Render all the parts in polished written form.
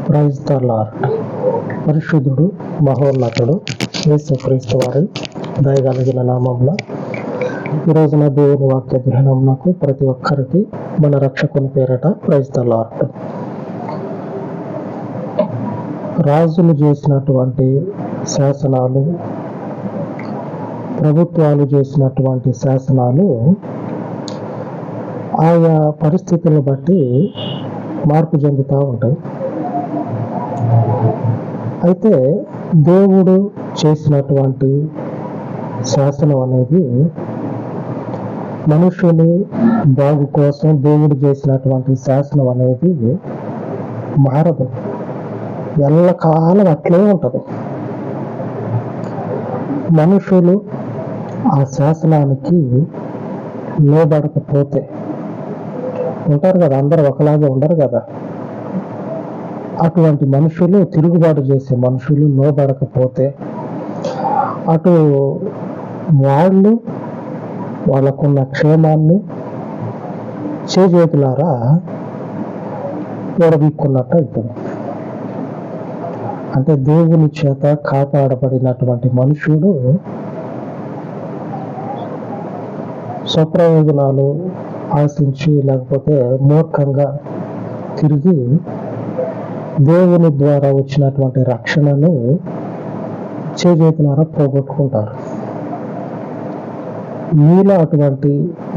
Praise the lord. పరిశుద్ధుడు మహోన్నతుడు యేసుక్రీస్తు వారి దయగలిగిన నామంలో ఈ రోజున దేవుని వాక్య ధ్యానంకు ప్రతి ఒక్కరికి మన రక్షకుని పేరట ప్రైజ్ ద లార్డ్. రాజులు చేసినటువంటి శాసనాలు, ప్రభుత్వాలు చేసినటువంటి శాసనాలు ఆయా పరిస్థితులను బట్టి మార్పు చెందుతూ ఉంటాయి. అయితే దేవుడు చేసినటువంటి శాసనం అనేది మనుషుని బాగు కోసం దేవుడు చేసినటువంటి శాసనం అనేది మారదు, ఎల్లకాలం అట్లే ఉంటుంది. మనుషులు ఆ శాసనానికి లోబడకపోతే ఉంటారు కదా, అందరూ ఒకలాగే ఉండరు కదా. అటువంటి మనుషులు, తిరుగుబాటు చేసే మనుషులు లోబడకపోతే అటు వాళ్ళకున్న క్షేమాన్ని చేతులారా ఓడబీక్కున్నట్టు అవుతుంది. అంటే దేవుని చేత కాపాడబడినటువంటి మనుషుడు స్వప్రయోజనాలు ఆశించి లేకపోతే మూర్ఖంగా తిరిగి దేవుని ద్వారా వచ్చినటువంటి రక్షణను చేతులారా పోగొట్టుకుంటారు. మీలో అటువంటి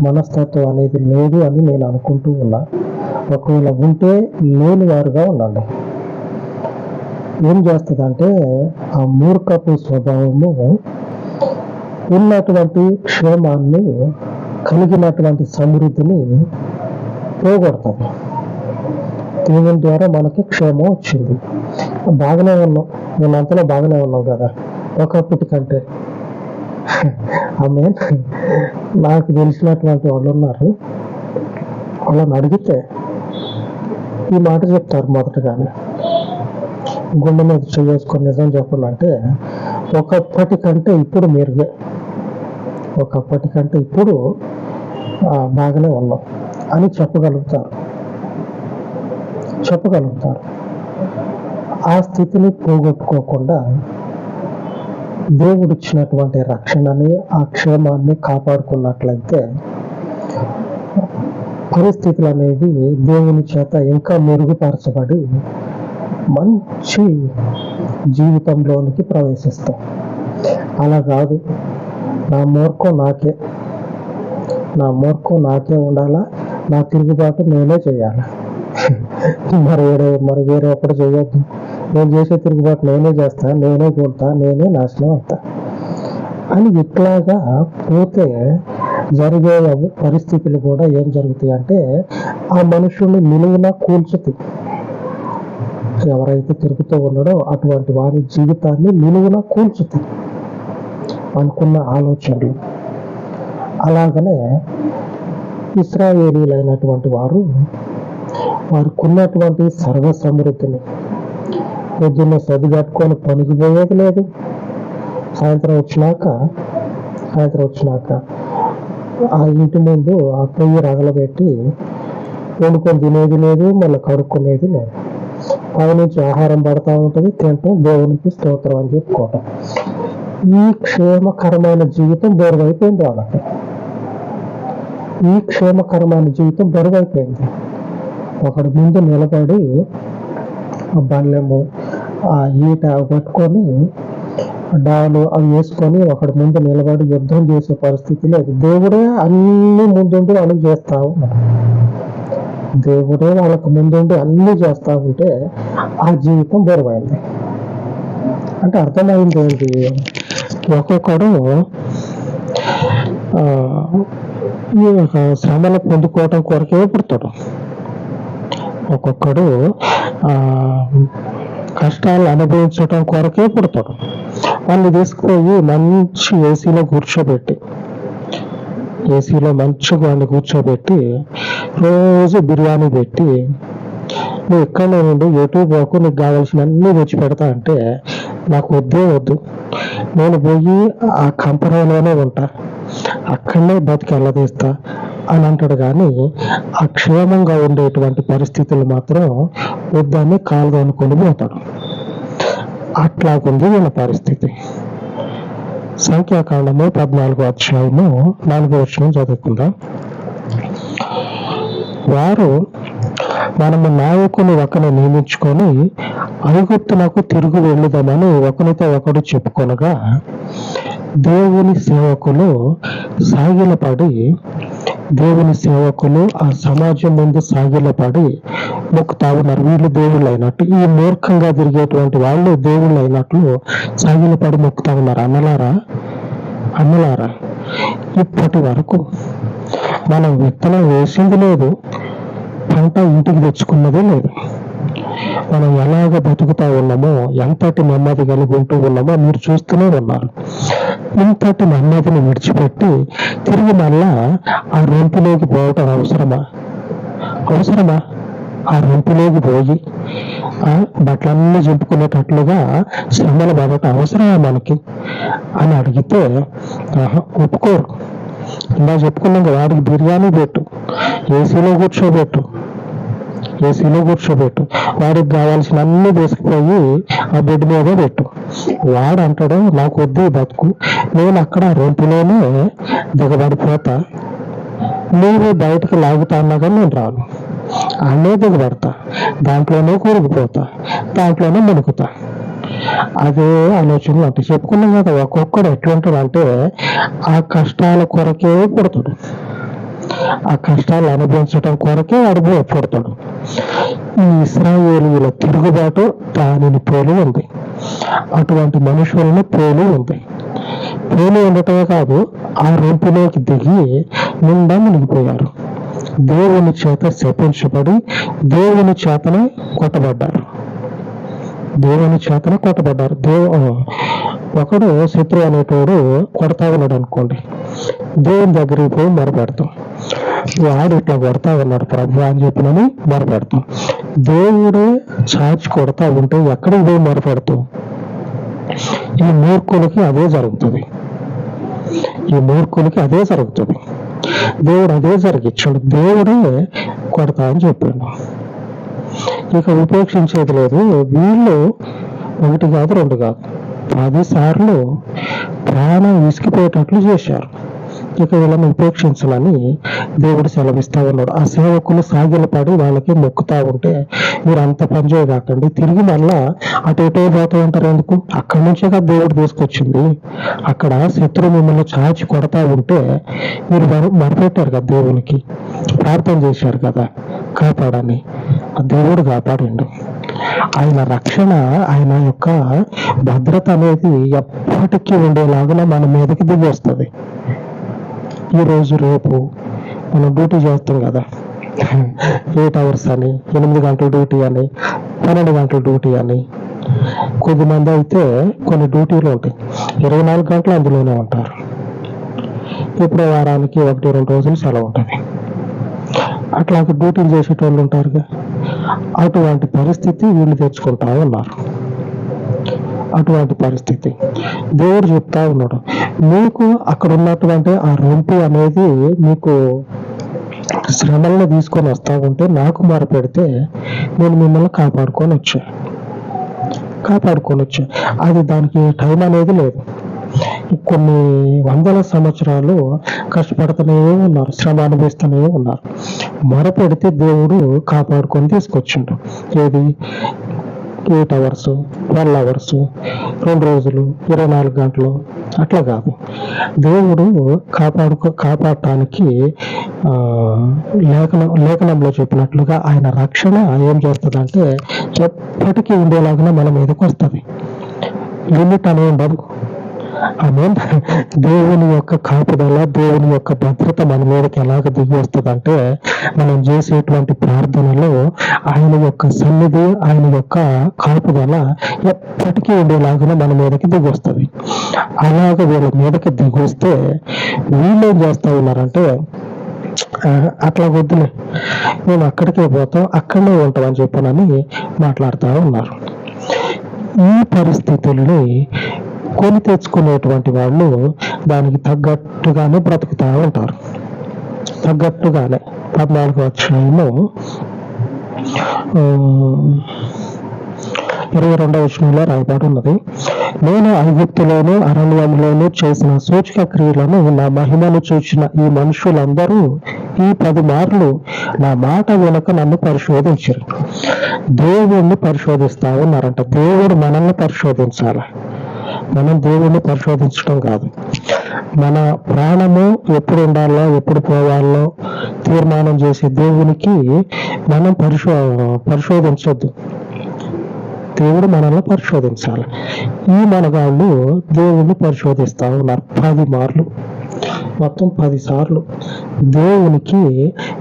మనస్తత్వం అనేది లేదు అని నేను అనుకుంటూ ఉన్నా. ఒకవేళ ఉంటే లేని వారుగా ఉండండి. ఏం చేస్తుందంటే ఆ మూర్ఖపు స్వభావము ఉన్నటువంటి క్షేమాన్ని, కలిగినటువంటి సమృద్ధిని పోగొడుతుంది. దేవుని ద్వారా మనకి క్షేమం వచ్చింది, బాగానే ఉన్నాం, నేను అంతలో బాగానే ఉన్నాం కదా ఒకప్పటి కంటే. ఆమె నాకు తెలిసినటువంటి వాళ్ళు ఉన్నారు, వాళ్ళని అడిగితే ఈ మాట చెప్తారు. మొదటగానే గుండె మీద చేసుకొని నిజం చెప్పండి అంటే, ఒకప్పటి కంటే ఇప్పుడు మెరుగే, ఒకప్పటి కంటే ఇప్పుడు బాగానే ఉన్నాం అని చెప్పగలుగుతారు. ఆ స్థితిని పోగొట్టుకోకుండా దేవుడు ఇచ్చినటువంటి రక్షణని, ఆ క్షేమాన్ని కాపాడుకున్నట్లయితే పరిస్థితులు అనేవి దేవుని చేత ఇంకా మెరుగుపరచబడి మంచి జీవితంలోనికి ప్రవేశిస్తాం. అలా కాదు, నా మూర్ఖం నాకే ఉండాలా, నా తిరుగుబాటు నేనే చేయాలా, మరి వేరే ఒకటి చేయొద్దు, నేను చేసే తిరుగుబాటు నేనే చేస్తా, నేనే కూడతా, నేనే నాశనం అవుతా అని ఇట్లాగా పోతే జరిగే పరిస్థితులు కూడా ఏం జరుగుతాయి అంటే ఆ మనుషుల్ని నిలువున కూల్చుతాయి. ఎవరైతే తిరుగుతూ ఉన్నాడో అటువంటి వారి జీవితాన్ని నిలువున కూల్చుతాయి అనుకున్న ఆలోచనలు. అలాగనే ఇశ్రాయేలీలైనటువంటి వారికి ఉన్నటువంటి సర్వ సమృద్ధిని పొద్దున్న సదిగట్టుకొని పనికి పోయేది లేదు, సాయంత్రం వచ్చినాక ఆ ఇంటి ముందు ఆ పొయ్యి రగలబెట్టి వండుకొని తినేది లేదు, మళ్ళీ కడుక్కునేది లేదు. పైనుంచి ఆహారం పడతా ఉంటుంది, తింటాం, దేవునికి స్తోత్రం అని చెప్పుకోవటం. ఈ క్షేమకరమైన జీవితం బరువైపోయింది వాళ్ళకి. ఒకటి ముందు నిలబడి ఆ బల్లెము, ఆ ఈట పట్టుకొని, డాలు అవి వేసుకొని ఒకటి ముందు నిలబడి యుద్ధం చేసే పరిస్థితి లేదు. దేవుడే అన్ని ముందుండి అడుగు చేస్తా ఉన్నాడు. దేవుడే వాళ్ళకు ముందుండి అన్ని చేస్తా ఉంటే ఆ జీవితం బరువైంది. అంటే అర్థమైంది ఏంటి, ఒక్కొక్కడు ఈ శ్రమలు పొందుకోవటం కొరకే పుడతాడు, ఒక్కొక్కడు కష్టాలు అనుభవించటం కొరకే పుడతాడు. వాళ్ళు తీసుకుపోయి మంచి ఏసీలో మంచిగా వాడిని కూర్చోబెట్టి రోజు బిర్యానీ పెట్టి నువ్వు ఇక్కడనే నుండి యూట్యూబ్ వరకు నీకు కావాల్సిన అన్ని తెచ్చి పెడతా అంటే నాకు వద్దే వద్దు, నేను పోయి ఆ కంపరంలోనే ఉంటా, అక్కడనే బతికి వెళ్ళదీస్తా అని అంటాడు. కానీ ఆ క్షేమంగా ఉండేటువంటి పరిస్థితులు మాత్రం వద్దని కాలు అనుకొని పోతాడు. అట్లాగుంది వీళ్ళ పరిస్థితి. సంఖ్యాకాండము 14వ అధ్యాయము 4వ వచనం చదువుకుందాం. వారు, మనము నాయకుని ఒకరిని నియమించుకొని ఐగుప్తునకు తిరుగు వెళ్ళుదామని ఒకరితో ఒకడు చెప్పుకొనగా, దేవుని సేవకులు ఆ సమాజం ముందు సాగిలపడి మొక్కుతా ఉన్నారు. వీళ్ళు దేవుళ్ళు అయినట్టు, ఈ మూర్ఖంగా తిరిగేటువంటి వాళ్ళు దేవుళ్ళు అయినట్లు సాగిలపడి మొక్కుతా ఉన్నారు. అన్నలారా, ఇప్పటి వరకు మనం విత్తనం వేసింది లేదు, పంట ఇంటికి తెచ్చుకున్నదే లేదు. మనం ఎలాగ బతుకుతా ఉన్నామో, ఎంతటి నెమ్మది కలిగి ఉంటూ ఉన్నామో మీరు చూస్తూనే ఉన్నారు. ఇంతటి నెమ్మదిని విడిచిపెట్టి తిరిగి మళ్ళా ఆ రొంపులోకి పోవటం అవసరమా? ఆ రొంపులోకి పోయి బట్టలన్నీ చింపుకునేటట్లుగా శ్రమలు పడటం అవసరమా మనకి అని అడిగితే ఒప్పుకోరు. ఇలా చెప్పుకున్నాక వాడికి బిర్యానీ పెట్టు, ఏసీలో కూర్చోబెట్టు, వాడికి కావాల్సిన అన్ని తీసుకుపోయి ఆ బెడ్ మీద పెట్టు. వాడు అంటాడు, నాకు వద్దు బతుకు, నేను అక్కడ రొంపులోనే దిగబడిపోతా, నువ్వు బయటకు లాగుతా అన్నా కానీ నేను రాను, అన్నే దిగబడతా, దాంట్లోనే కూరుకుపోతా, దాంట్లోనే మునుకుతా. అదే ఆలోచనలు అంటే చెప్పుకున్నాం కదా. ఒక్కొక్కడు ఎట్లుంటాడు అంటే ఆ కష్టాల కొరకే పుడతాడు, ఆ కష్టాలు అనుభవించడం కొరకే పుడతాడు. ఈ ఇశ్రాయేలీయుల తిరుగుబాటు దానిని పోలి ఉంది, అటువంటి మనుషులను పోలి ఉంది. పోలి ఉండటమే కాదు, ఆ రొంపులోకి దిగి నిండా మునిగిపోయారు. దేవుని చేత శపించబడి దేవుని చేతనే కొట్టబడ్డారు. ఒకడు శత్రువు అనేటోడు కొడతా ఉన్నాడు అనుకోండి, దేవుని దగ్గరికి పోయి మొరపెడతాం, వాడు ఇట్లా కొడతా ఉన్నాడు ప్రభు అని చెప్పినని మొరపెడతాం. దేవుడే చాచి కొడతా ఉంటే ఎక్కడికి పోయి మొరపెడతాం? ఈ మూర్ఖులకి అదే జరుగుతుంది. దేవుడు అదే జరిగించాడు. దేవుడే కొడతా అని చెప్పాడు. ఇక ఉపేక్షించేది లేదు. వీళ్ళు 1 కాదు 2 కాదు 10 సార్లు ప్రాణం విసిగిపోయేటట్లు చేశారు. ఇక వీళ్ళని ఉపేక్షించాలని దేవుడు సెలవిస్తా ఉన్నాడు. ఆ సేవకులు సాగిలపడి వాళ్ళకి మొక్కుతా ఉంటే, మీరు అంత పని చేయకండి, తిరిగి మళ్ళా అటు పోతూ ఉంటారు. ఎందుకు? అక్కడి నుంచే కదా దేవుడు తీసుకొచ్చింది. అక్కడ శత్రువు మిమ్మల్ని చాచి కొడతా ఉంటే మీరు మరిపెట్టారు కదా, దేవునికి ప్రార్థన చేశారు కదా కాపాడని. ఆ దేవుడు కాపాడండి. ఆయన రక్షణ, ఆయన యొక్క భద్రత అనేది ఎప్పటికీ ఉండేలాగా మన మీదకి దిగి వస్తుంది. ఈరోజు రేపు మనం డ్యూటీ చేస్తాం కదా, 8 hours అని, 8 గంటల డ్యూటీ అని, 12 గంటల డ్యూటీ అని. కొద్దిమంది అయితే కొన్ని డ్యూటీలు ఉంటాయి, 24 గంటలు అందులోనే ఉంటారు. ఇప్పుడు వారానికి 1-2 రోజులు సెలవు ఉంటుంది. అట్లా డ్యూటీలు చేసేటోళ్ళు ఉంటారుగా. అటువంటి పరిస్థితి వీళ్ళు తెచ్చుకుంటా ఉన్నారు. అటువంటి పరిస్థితి దేవుడు చెప్తా ఉన్నాడు, మీకు అక్కడ ఉన్నటువంటి ఆ రొంపు అనేది మీకు శ్రమలను తీసుకొని వస్తా ఉంటే నాకు మొరపెడితే నేను మిమ్మల్ని కాపాడుకొని వచ్చా. అది దానికి టైం అనేది లేదు. కొన్ని వందల సంవత్సరాలు కష్టపడుతూనే ఉన్నారు, శ్రమ అనుభవిస్తూనే ఉన్నారు. మొరపెడితే దేవుడు కాపాడుకొని తీసుకొచ్చిండు. ఏది? 8 hours, 12 hours, 2 రోజులు, 24 గంటలు అట్లా కాదు. దేవుడు కాపాడటానికి లేఖనంలో చెప్పినట్లుగా ఆయన రక్షణ ఏం చేస్తుందంటే ఎప్పటికీ ఉండేలాగా మన మీదకి వస్తుంది. లిమిట్ అని ఉండదు. దేవుని యొక్క కాపుదల, దేవుని యొక్క భద్రత మన మీదకి ఎలాగ దిగి వస్తుందంటే మనం చేసేటువంటి ప్రార్థనలో ఆయన యొక్క సన్నిధి, ఆయన యొక్క కాపుదల ఎప్పటికీ ఉండేలాగా మన మీదకి దిగి వస్తుంది. అలాగ వీళ్ళ మీదకి దిగి వస్తే వీళ్ళు ఏం చేస్తా ఉన్నారంటే అట్లా వద్దులే, మేము అక్కడికే పోతాం, అక్కడనే ఉంటాం అని చెప్పనని మాట్లాడుతూ ఉన్నారు. ఈ పరిస్థితుల్ని కొని తెచ్చుకునేటువంటి వాళ్ళు దానికి తగ్గట్టుగానే బ్రతుకుతూ ఉంటారు. తగ్గట్టుగానే 14వ అధ్యాయంలో 22వ వచనంలో రాయబడి ఉన్నది, నేను ఐగుప్తులోను అరణ్యంలోను చేసిన సూచక క్రియలను నా మహిమను చూచిన ఈ మనుషులందరూ ఈ 10 మార్లు నా మాట వెనుక నన్ను పరిశోధించారు. దేవుణ్ణి పరిశోధిస్తా ఉన్నారంట. దేవుడు మనల్ని పరిశోధించాలి, మనం దేవుణ్ణి పరిశోధించడం కాదు. మన ప్రాణము ఎప్పుడు ఉండాలో ఎప్పుడు పోవాలో తీర్మానం చేసే దేవునికి మనం పరిశోధించొద్దు. దేవుడు మనల్ని పరిశోధించాలి. ఈ మనగాళ్ళు దేవుణ్ణి పరిశోధిస్తా ఉన్నారు 10 మార్లు, మొత్తం 10 సార్లు దేవునికి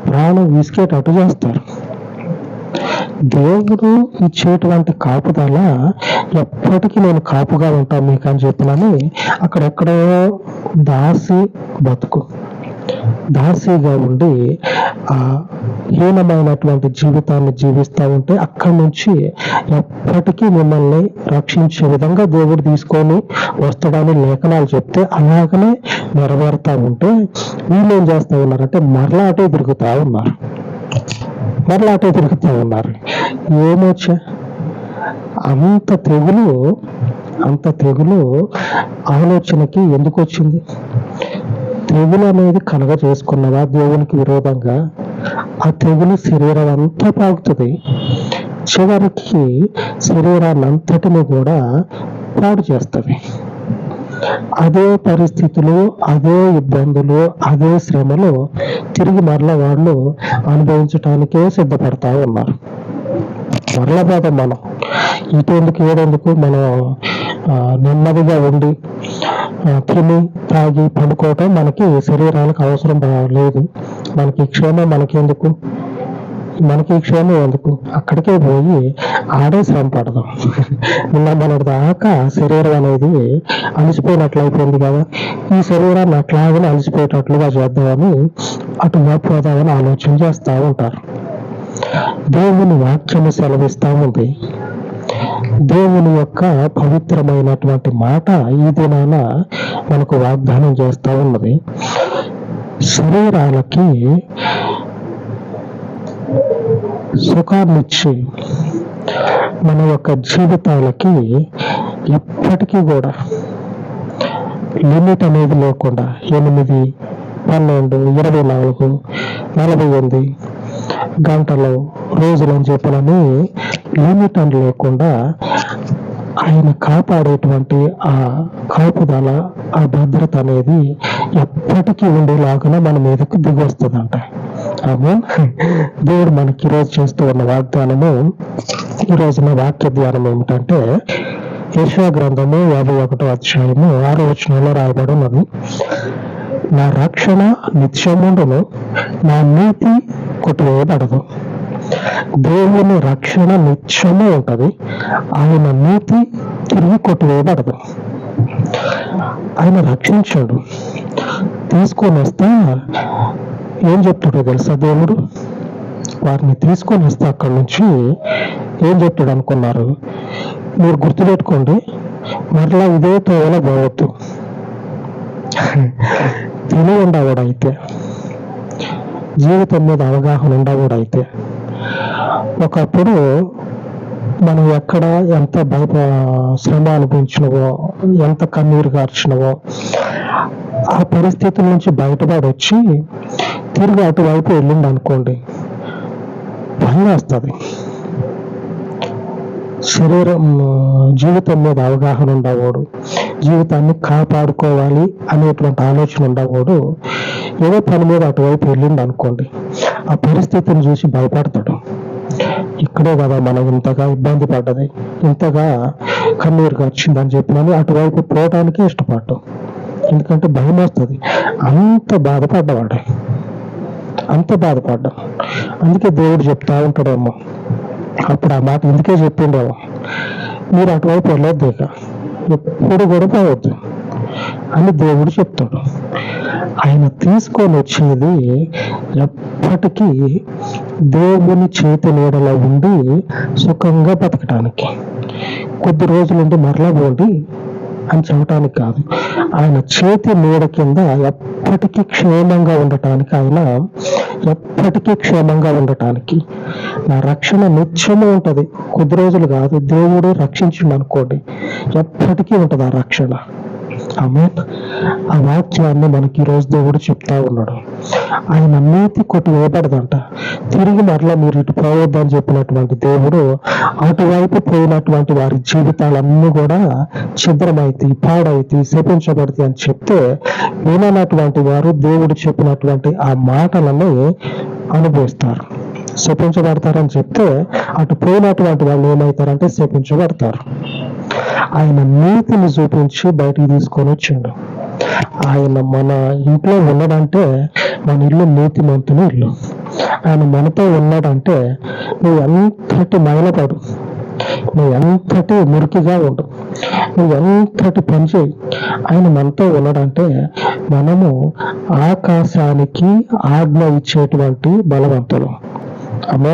ప్రాణం విసికేటట్టు చేస్తారు. దేవుడు ఇచ్చేటువంటి కాపుదల ఎప్పటికీ నేను కాపుగా ఉంటాను మీకు అని చెప్పినని అక్కడెక్కడో దాసిగా ఉండి ఆ హీనమైనటువంటి జీవితాన్ని జీవిస్తూ ఉంటే అక్కడి నుంచి ఎప్పటికీ మిమ్మల్ని రక్షించే విధంగా దేవుడు తీసుకొని వస్తాడని లేఖనాలు చెప్తే అలాగనే నెరవేరుతూ ఉంటే వీళ్ళు ఏం చేస్తూ ఉన్నారంటే మరలా అటే తిరుగుతూ ఉన్నారు. ఏమొచ్చా అంత తెగులు ఆలోచనకి ఎందుకు వచ్చింది? తెగులు అనేది కలగ చేసుకున్నదా దేవునికి విరోధంగా? ఆ తెగులు శరీరం అంతా పాకుతుంది, చివరికి శరీరాన్ని అంతటిని కూడా పాడు చేస్తుంది. అదే పరిస్థితులు, అదే ఇబ్బందులు, అదే శ్రమలు తిరిగి మరలా వాళ్ళు అనుభవించటానికే సిద్ధపడతా ఉన్నారు. మరలా పోతాం మనం. ఇటెందుకు ఏడెందుకు, మనం నెమ్మదిగా ఉండి తిని తాగి పడుకోవటం మనకి శరీరానికి అవసరం లేదు. మనకి క్షేమం ఎందుకు? అక్కడికే పోయి ఆడే శ్రమ పడదాం. మన దాకా శరీరం అనేది అలసిపోయినట్లు అయిపోయింది కదా, ఈ శరీరాన్ని అట్లాగనే అలసిపోయేటట్లుగా చేద్దామని అటు పోదామని ఆలోచన చేస్తూ ఉంటారు. దేవుని వాక్యము సెలవిస్తూ ఉంది. దేవుని యొక్క పవిత్రమైనటువంటి మాట ఈ దినాన మనకు వాగ్దానం చేస్తూ ఉన్నది. శరీరాలకి సుఖాన్నిచ్చి మన యొక్క జీవితాలకి ఎప్పటికీ కూడా లిమిట్ అనేది లేకుండా 8, 12, 24, 48 గంటలు, రోజులు అని చెప్పాలని లిమిట్ అని లేకుండా ఆయన కాపాడేటువంటి ఆ కాపుదల, ఆ భద్రత అనేది ఎప్పటికీ ఉండేలాగానే మన మీదకు దిగి వస్తుందంట. ఆమె దేవుడు మనకి ఈరోజు చేస్తూ ఉన్న వాగ్దానము, ఈరోజు నా వాక్య ధ్యానం ఏమిటంటే యెషయా గ్రంథము 51వ అధ్యాయము 6వ వచనంలో రాయబడి ఉన్నది, నా రక్షణ నిత్యముండును, నా నీతి కొట్టివేయబడదు. దేవుని రక్షణ నిత్యము ఉంటది, ఆయన నీతి తిరిగి కొట్టివేయబడదు. ఆయన రక్షించాడు, తీసుకొని వస్తా ఏం చెప్తాడో తెలుసా దేవుడు? వారిని తీసుకొని వస్తే అక్కడి నుంచి ఏం చెప్తాడు అనుకున్నారు? మీరు గుర్తుపెట్టుకోండి, మరలా ఇదే తోవలో పోవద్దు. తెలివి ఉండవాడైతే, జీవితం మీద అవగాహన ఉండవాడైతే, ఒకప్పుడు మనం ఎక్కడ ఎంత శ్రమ అనిపించినవో, ఎంత కన్నీరు గార్చినవో, ఆ పరిస్థితి నుంచి బయటపడి వచ్చి తిరిగి అటువైపు వెళ్ళింది అనుకోండి, భయం వేస్తుంది. జీవితం మీద అవగాహన ఉండవాడు, జీవితాన్ని కాపాడుకోవాలి అనేటువంటి ఆలోచన ఉండవాడు, ఏదో పని మీద అటువైపు వెళ్ళింది అనుకోండి, ఆ పరిస్థితిని చూసి భయపడతాడు. ఇక్కడే కదా మనం ఇంతగా ఇబ్బంది పడ్డది, ఇంతగా కన్నీరు వచ్చిందని చెప్పినని అటువైపు పోవటానికి ఇష్టపడ్డాం. ఎందుకంటే భయం వస్తుంది. అంత బాధపడ్డాం. అందుకే దేవుడు చెప్తా ఉంటాడేమో, అప్పుడు ఆ మాట ఎందుకే చెప్పిండేమో, మీరు అటువైపు వెళ్ళొద్దు, ఇక ఎప్పుడు కూడా పోవద్దు అని దేవుడు చెప్తాడు. ఆయన తీసుకొని వచ్చేది ఎప్పటికీ దేవుని చేతి నీడలో ఉండి సుఖంగా బతకటానికి. కొద్ది రోజులుండి మరలా పోండి అని చెప్పటానికి కాదు, ఆయన చేతి నీడ కింద ఎప్పటికీ క్షేమంగా ఉండటానికి, ఆయన ఎప్పటికీ క్షేమంగా ఉండటానికి. నా రక్షణ నిత్యము ఉంటది, కొద్ది రోజులు కాదు. దేవుడు రక్షించిండు అనుకోండి, ఎప్పటికీ ఉంటది ఆ రక్షణ. ఆమేన్. ఆ వాక్యాన్ని మనకి ఈరోజు దేవుడు చెప్తా ఉన్నాడు. ఆయన నీతి కొట్టి వేయబడదంట. తిరిగి మరలా మీరు ఇటు పోవద్దని చెప్పినటువంటి దేవుడు అటువైపు పోయినటువంటి వారి జీవితాలన్నీ కూడా ఛిద్రమైతే, పాడైతే, శపించబడితే అని చెప్తే విననటువంటి వారు దేవుడు చెప్పినటువంటి ఆ మాటలని అనుభవిస్తారు. శపించబడతారని చెప్తే అటు పోయినటువంటి వాళ్ళు ఏమవుతారంటే శపించబడతారు. ఆయన నీతిని చూపించి బయటికి తీసుకొని వచ్చిండు. ఆయన మన ఇంట్లో ఉన్నాడంటే మన ఇల్లు నీతిమంతుని ఇల్లు. ఆయన మనతో ఉన్నాడంటే నువ్వు ఎంతటి మైలపడు, నువ్వు ఎంతటి మురికిగా ఉండు, నువ్వు ఎంతటి పని చేయి, ఆయన మనతో ఉన్నాడంటే మనము ఆకాశానికి ఆజ్ఞ ఇచ్చేటువంటి బలవంతులు. అమ్మ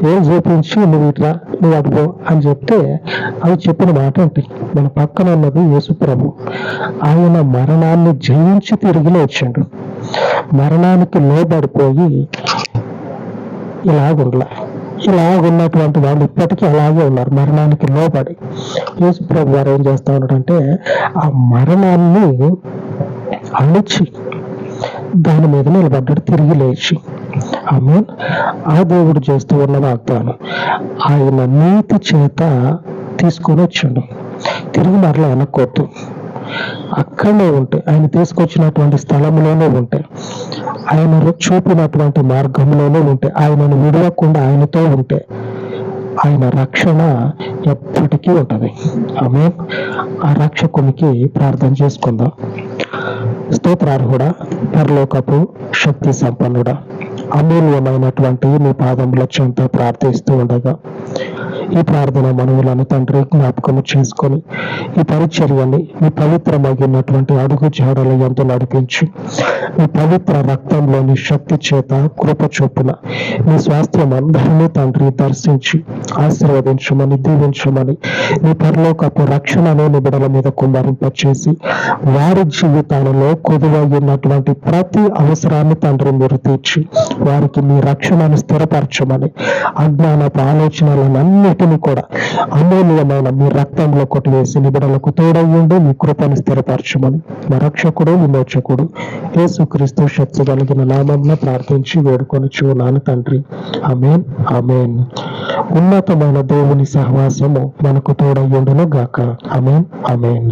ఏం చూపించి నువ్వు ఇట్లా, నువ్వు అడుగు అని చెప్తే అవి చెప్పిన మాట ఏంటి? మన పక్కన ఉన్నది యేసు ప్రభు. ఆయన మరణాన్ని జయించి తిరిగి లేచాడు. మరణానికి లోబడిపోయి ఇలాగున్నటువంటి వాళ్ళు ఇప్పటికీ అలాగే ఉన్నారు, మరణానికి లోబడి. యేసు ప్రభు వారు ఏం చేస్తా ఉన్నాడంటే ఆ మరణాన్ని అణిచి దాని మీద నిలబడ్డాడు, తిరిగి లేచి. ఆమేన్. ఆ దేవుడు చేస్తూ ఉన్న వాగ్దానం ఆయన నీతి చేత తీసుకొని వచ్చాడు. తిరిగి మరలా వెనక్కొద్దు, అక్కడనే ఉంటే, ఆయన తీసుకొచ్చినటువంటి స్థలంలోనే ఉంటే, ఆయన చూపినటువంటి మార్గంలోనే ఉంటే, ఆయనను విడవకుండా ఆయనతో ఉంటే ఆయన రక్షణ ఎప్పటికీ ఉంటది. ఆమేన్. ఆ రక్షకునికి ప్రార్థన చేసుకుందాం. స్తోత్రార్హుడా, పరలోకపు శక్తి సంపన్నుడా, అమూల్యమైనటువంటి నీ పాదముల చెంత ప్రార్థిస్తూ ఉండగా ఈ ప్రార్థన మనవులను తండ్రి జ్ఞాపకము చేసుకొని ఈ పరిచర్యని మీ పవిత్రమైనటువంటి అడుగు జాడల యందు నడిపించి మీ పవిత్ర రక్తంలోని శక్తి చేత కృప చొప్పున మీ స్వాస్థ్యం అందరినీ తండ్రి దర్శించి ఆశీర్వదించమని, దీవించమని, మీ పరలోకపు రక్షణ అనే బిడల మీద కుమ్మరింపచేసి వారి జీవితాలలో కొదువైనటువంటి ప్రతి అవసరాన్ని తండ్రి మీరు తీర్చి వారికి మీ రక్షణను స్థిరపరచమని, అజ్ఞానపు ఆలోచనలన్నిటినీ కూడా అమూల్యమైన మీ రక్తంలో కొట్టివేసి నిబిడలకు తోడయ్యండి, మీ కృపను స్థిరపరచమని మా రక్షకుడు విమోచకుడు యేసుక్రీస్తు శక్తి కలిగిన నామంలో ప్రార్థించి వేడుకొని చూనాను తండ్రి. ఆమేన్, ఆమేన్. ఉన్నతమైన దేవుని సహవాసము మనకు తోడయ్యుండును గాక. ఆమేన్, ఆమేన్.